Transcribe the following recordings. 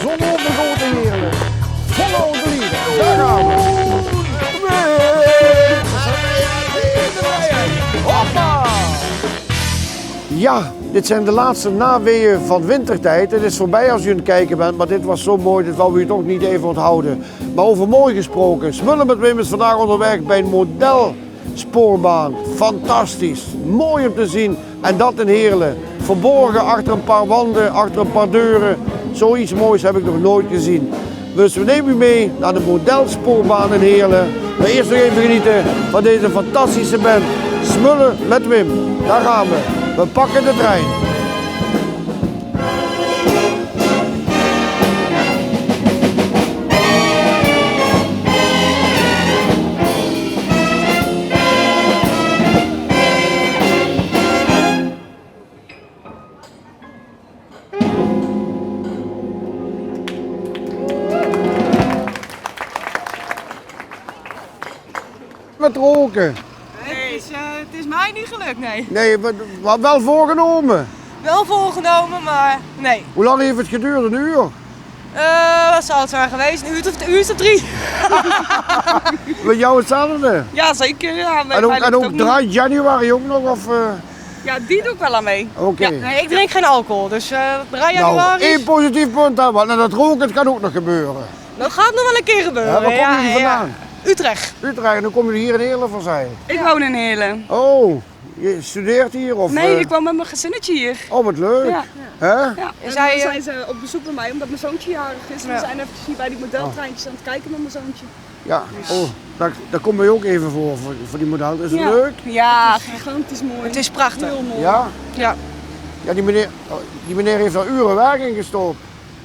zonovergoten heerlijk. Follow the leader. Daar gaan we. Hoppa! Ja, dit zijn de laatste naweeën van wintertijd. Het is voorbij als u aan het kijken bent, maar dit was zo mooi, dit wou u toch niet even onthouden. Maar over mooi gesproken, Smullen met Wim is vandaag onderweg bij een modelspoorbaan. Fantastisch, mooi om te zien en dat in Heerlen. Verborgen achter een paar wanden, achter een paar deuren. Zoiets moois heb ik nog nooit gezien. Dus we nemen u mee naar de modelspoorbaan in Heerlen. Maar eerst nog even genieten van deze fantastische band. Smullen met Wim, daar gaan we. We pakken de trein. Met roken. Het is mij niet gelukt, nee. Nee, wat wel voorgenomen. Wel voorgenomen, maar nee. Hoe lang heeft het geduurd? Een uur? Wat zou het zijn geweest? Een uur of 3. Met jou hetzelfde? Ja, zeker. Ja, En ook draait januari ook nog? Of, Ja, die doe ik wel aan mee. Oké. Ja, nee, ik drink geen alcohol, dus draai Nou, januari. één positief punt aan, want dat roken het kan ook nog gebeuren. Dat gaat nog wel een keer gebeuren. Ja, waar komen jullie vandaan? Utrecht. Utrecht, en dan komen jullie hier in Heerlen van zijn. Ik woon in Heerlen. Oh, je studeert hier? Of, Nee, ik woon met mijn gezinnetje hier. Oh, wat leuk. Ja. Hè? Ja, en dan zijn ze op bezoek bij mij omdat mijn zoontje jarig is. We zijn eventjes hier bij die modeltreintjes aan het kijken met mijn zoontje. Ja, oh, daar komen we ook even voor die model. Is het leuk? Ja, Gigantisch mooi. het is prachtig. Heel mooi. Ja? Ja, Ja, die meneer heeft er uren werk in gestopt.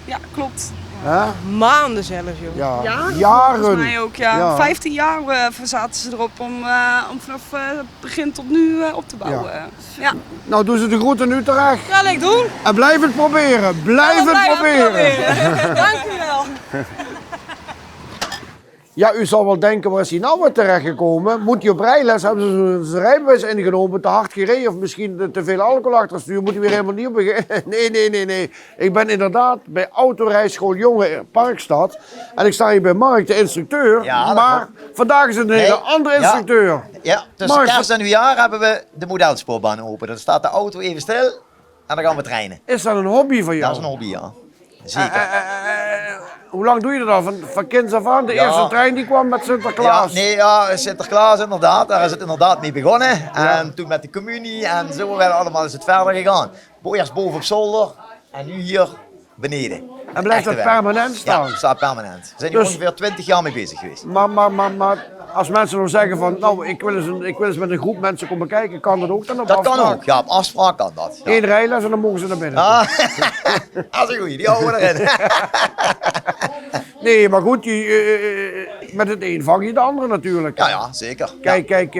ja, klopt. Hè? Maanden zelfs, joh. Ja, Jaren? jaren. Volgens mij ook, ja. Ja. 15 jaar zaten ze erop om vanaf begin tot nu op te bouwen. Ja. Nou, doen ze de groeten nu terecht. Ja, leuk doen. En blijf het proberen. Blijf het proberen. Dank u wel. Ja, u zal wel denken, waar is hij nou weer terechtgekomen? Moet hij op rijles? Hebben ze zijn rijbewijs ingenomen, te hard gereden of misschien te veel alcohol achter stuur? Moet hij weer helemaal nieuw beginnen? Nee. Ik ben inderdaad bij autorijschool Jongen Parkstad. En ik sta hier bij Mark, de instructeur. Ja, maar vandaag is het een hele andere instructeur. Ja, tussen Mark, kerst en nieuwjaar hebben we de modelspoorbaan open. Dan staat de auto even stil en dan gaan we trainen. Is dat een hobby van jou? Dat is een hobby, ja. Zeker. Hoe lang doe je dat al? Van kinds af aan? De Ja. eerste trein die kwam met Ja, Sinterklaas? Sinterklaas inderdaad. Daar is het inderdaad mee begonnen. En toen met de communie en zo is het verder gegaan. Eerst boven op zolder en nu hier beneden. En blijft dat permanent staan? Ja, het staat permanent. We zijn hier Dus- ongeveer 20 jaar mee bezig geweest. Maar als mensen dan zeggen van, nou, ik wil eens met een groep mensen komen kijken, kan dat ook dan op Dat kan afspraak? ook, ja, op afspraak kan dat. Ja. Eén rijles en dan mogen ze naar binnen. Ah, dat is een goeie, die houden we erin. Nee, maar goed, met het een vang je de andere natuurlijk. Ja, zeker. Kijk,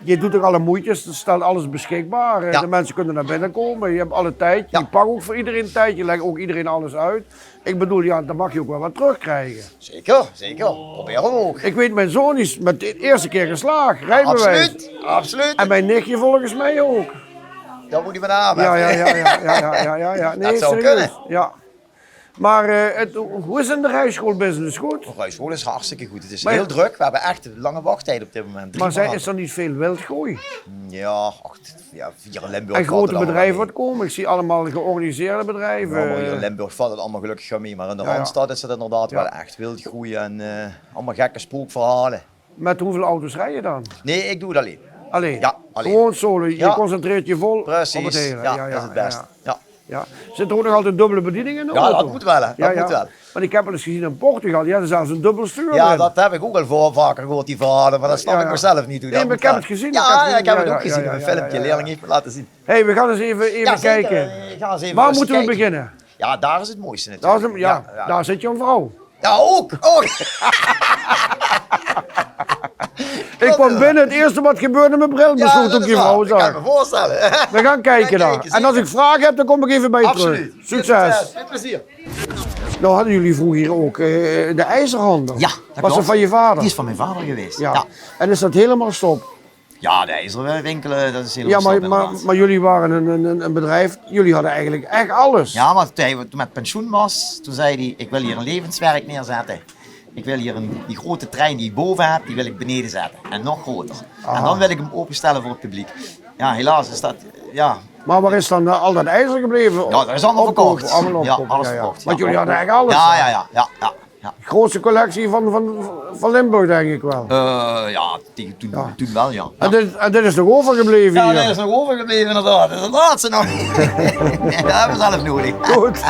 je doet ook alle moeitjes, er staat alles beschikbaar. Ja. De mensen kunnen naar binnen komen, je hebt alle tijd. Ja. Je pakt ook voor iedereen tijd, je legt ook iedereen alles uit. Ik bedoel, ja, dan mag je ook wel wat terugkrijgen. Zeker. Proberen we ook. Ik weet, mijn zoon is met de eerste keer geslaagd, rijbewijs. Absoluut. En mijn nichtje volgens mij ook. Dat moet hij maar namen. Ja. Nee, Dat zou serieus. kunnen. Ja. Maar hoe is het in de rijschoolbusiness? Goed? De rijschool is hartstikke goed. Het is Maar- heel druk. We hebben echt een lange wachttijd op dit moment. Maar 3 is er niet veel wildgroei? Ja, hier in Limburg En valt grote het allemaal bedrijven mee. wat komen? Ik zie allemaal georganiseerde bedrijven. Ja, maar hier in Limburg valt het allemaal gelukkig wel mee. Maar in de Ja. Randstad is het inderdaad wel echt wildgroei en allemaal gekke spookverhalen. Met hoeveel auto's rij je dan? Nee, ik doe het alleen. Alleen? Ja, alleen. Gewoon solo. Je Ja. concentreert je vol Precies. op het hele. Ja, dat is het beste. Ja. Ja. Zit er ook nog altijd dubbele bedieningen in de Ja, auto? dat moet wel, hè. Dat moet wel. Want ik heb wel eens gezien in Portugal, die hadden zelfs een dubbel stuur Ja, erin. dat heb ik ook al vaker gehoord, die verhalen, maar dat snap Ja, ik ja. mezelf niet. Hoe Nee, dat maar moet ik heb gaan. het gezien, Ja, ik heb het ja, ook gezien ja, in een ja, filmpje. ja. Leerling heeft me laten zien. Hey, we gaan eens even Ja, zeker. kijken. Ga eens even Waar rustig moeten we kijken. beginnen? Ja, daar is het mooiste Daar, natuurlijk. is hem- daar zit jouw vrouw. Ja, ook. Ik kwam binnen, het eerste wat gebeurde, mijn bril besloot dat op is je waar. vrouw Ik kan zag. me voorstellen. We gaan kijken Gaan daar. kijken, En als ik vragen heb, dan kom ik even bij je Absoluut. terug. Succes. Met plezier. Nou hadden jullie vroeger hier ook de ijzerhandel. Ja, dat Was dat klopt. van je vader? Die is van mijn vader geweest. Ja. En is dat helemaal stop? Ja, de ijzerwinkelen, dat is Ja, helemaal snap maar inderdaad. jullie waren een bedrijf, jullie hadden eigenlijk echt alles. Ja, maar toen hij met pensioen was, toen zei hij, ik wil hier een levenswerk neerzetten. Ik wil hier die grote trein die ik boven heb, die wil ik beneden zetten. En nog groter. En dan wil ik hem openstellen voor het publiek. Ja, helaas is dat, ja. Maar waar is dan al dat ijzer gebleven? Ja, dat is allemaal Opkopen, verkocht. allemaal Ja, opkopen, alles ja, ja. verkocht. Want ja. jullie hadden eigenlijk alles. Ja, hè? ja. De grootste collectie van Limburg denk ik wel. Ja, toen wel, ja. En dit is nog overgebleven Ja, hier. dat is nog overgebleven inderdaad. Dat is het laatste nog. Ja, dat hebben we zelf nodig. Goed.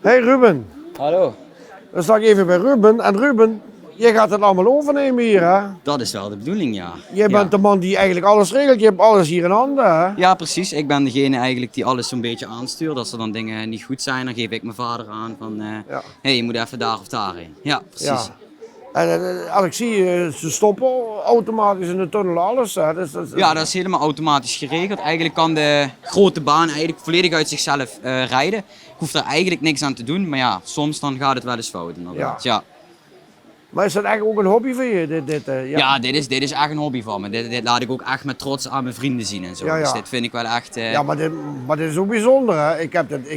Hey Ruben, Hallo. dan sta ik even bij Ruben. En Ruben, jij gaat het allemaal overnemen hier hè? Dat is wel de bedoeling, ja. Jij bent de man die eigenlijk alles regelt. Je hebt alles hier in handen hè? Ja, precies. Ik ben degene eigenlijk die alles zo'n beetje aanstuurt. Als er dan dingen niet goed zijn, dan geef ik mijn vader aan van... Ja. hey, je moet even daar of daarheen. Ja, precies. Ja. En als ik zie, ze stoppen automatisch in de tunnel, alles. Hè? Ja, dat is helemaal automatisch geregeld. Eigenlijk kan de grote baan eigenlijk volledig uit zichzelf rijden. Ik hoef er eigenlijk niks aan te doen, maar ja, soms dan gaat het wel eens fout inderdaad. Ja. Maar is dat eigenlijk ook een hobby voor je? Ja, dit is echt een hobby van me. Dit laat ik ook echt met trots aan mijn vrienden zien en zo. Ja, ja. Dus dit vind ik wel echt... Ja, maar dit is ook bijzonder hè? Ik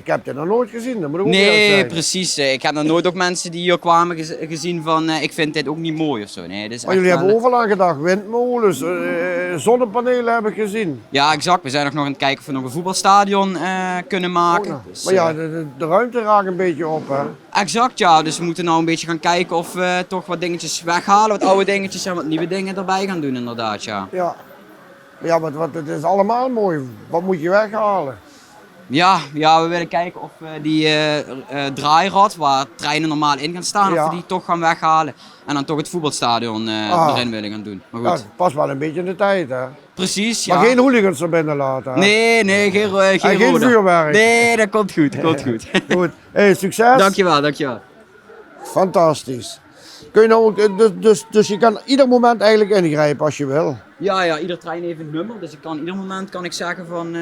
heb dit nog nooit gezien, dat moet ik ook eerlijk Nee, zeggen. precies. Ik heb nog nooit ook mensen die hier kwamen gezien van ik vind dit ook niet mooi of zo. Nee, dit is Maar echt jullie wel- hebben overal aan gedacht, windmolens, zonnepanelen heb ik gezien. Ja, exact. We zijn nog aan het kijken of we nog een voetbalstadion kunnen maken. Ook nog. Dus, Maar ja, de ruimte raakt een beetje op hè? exact, ja. Dus we moeten nou een beetje gaan kijken of we toch wat dingetjes weghalen, wat oude dingetjes en wat nieuwe dingen erbij gaan doen inderdaad, ja. Ja. Ja, maar het is allemaal mooi. Wat moet je weghalen? Ja, we willen kijken of we die draairad waar treinen normaal in gaan staan, Ja. of we die toch gaan weghalen. En dan toch het voetbalstadion erin willen gaan doen. Maar Ja, goed, het past wel een beetje in de tijd hè? precies, ja. Maar geen hooligans er binnen laten hè? Nee, geen geen rode. vuurwerk. Nee, dat komt goed, komt goed. Goed. Hey, succes. Dankjewel. Fantastisch. Kun je nou ook, dus je kan ieder moment eigenlijk ingrijpen als je wil. Ja, ieder trein heeft een nummer, dus ieder moment kan ik zeggen van,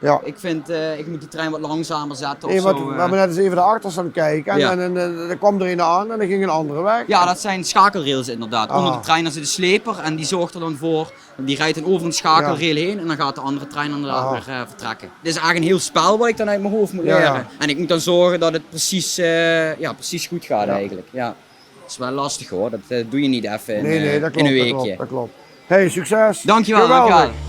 Ja. ik vind, ik moet die trein wat langzamer zetten of Nee, want zo. we hebben net eens even de achterstand kijken en, Ja. en kwam er een aan en dan ging een andere weg. Ja, dat zijn schakelrails inderdaad. Ah. Onder de trein zit een sleper en die zorgt er dan voor, die rijdt dan over een schakelrail heen en dan gaat de andere trein inderdaad Ah. weer vertrekken. Dit is eigenlijk een heel spel wat ik dan uit mijn hoofd moet Ja, leren. ja. En ik moet dan zorgen dat het precies goed gaat eigenlijk. Ja. Dat is wel lastig hoor, dat doe je niet even in, Nee, dat in klopt, een dat weekje. klopt, dat klopt. Hey, succes. Dankjewel, Geweldig. dankjewel.